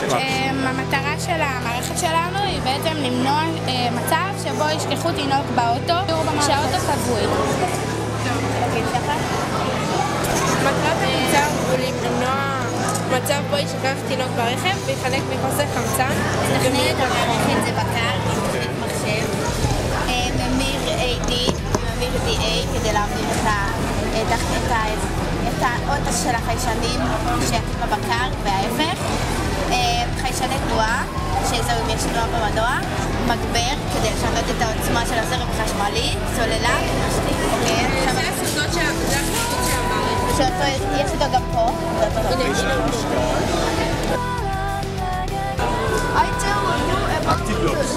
המטרה של המערכת שלנו היא בעצם למנוע מצב שבו ישכחו תינוק באוטו כשהאוטו חבוי. מטרת המוצר הוא למנוע מצב בו ישכח תינוק ברכב ויחלק מחוסר חמצן. תכנן את המערכת זה בקר, מחשב, ממיר AD וממיר DA כדי להעביר את האוטו של החיישנים שייכים בבקר וההפך. חיישני תנועה, שזהו אם יש תנועה במנוע, מגבר כדי לשנות את העוצמה של הזרם החשמלי, סוללה, זה הסודות של המערכת. יש אותו גם פה. I tell you about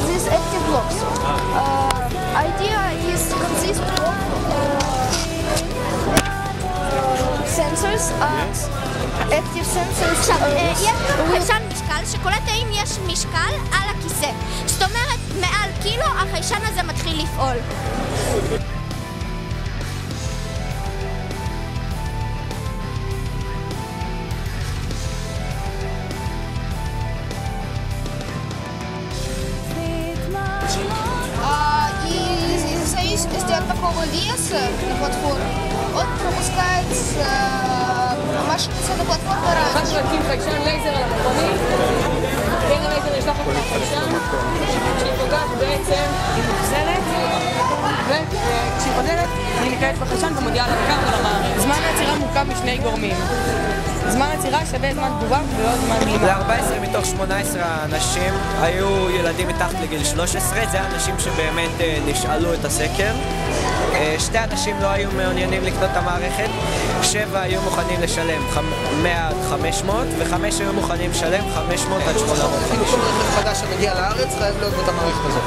this ActiveBlocks. Idea is consists of sensors and active sensors. יש לנו חיישן משקל שקולט האם יש משקל על הכיסא. זאת אומרת, מעל קילו החיישן הזה מתחיל לפעול. Сделать такого веса на платформе, он пропускает машину с этой платформы раньше. אפשר להקים חיישן לייזר על המכונית, כן הלייזר ישלח אותה לחיישן, כשהיא פוגעת בעצם היא מוחזרת, וכשהיא חוזרת היא נקראת בחיישן ומודיעה לבקר ולמערכת. זמן העצירה מורכב משני גורמים. זמן עצירה שווה זמן תגובה ולא זמן נעימה. ל-14 מתוך 18 האנשים היו ילדים מתחת לגיל 13, זה האנשים שבאמת נשאלו את הסקר. 2 אנשים לא היו מעוניינים לקנות את המערכת, 7 היו מוכנים לשלם 100 עד 500, ו5 היו מוכנים לשלם 500 עד 850. כל רכב חדש שמגיע לארץ חייב להיות את המערכת הזאת.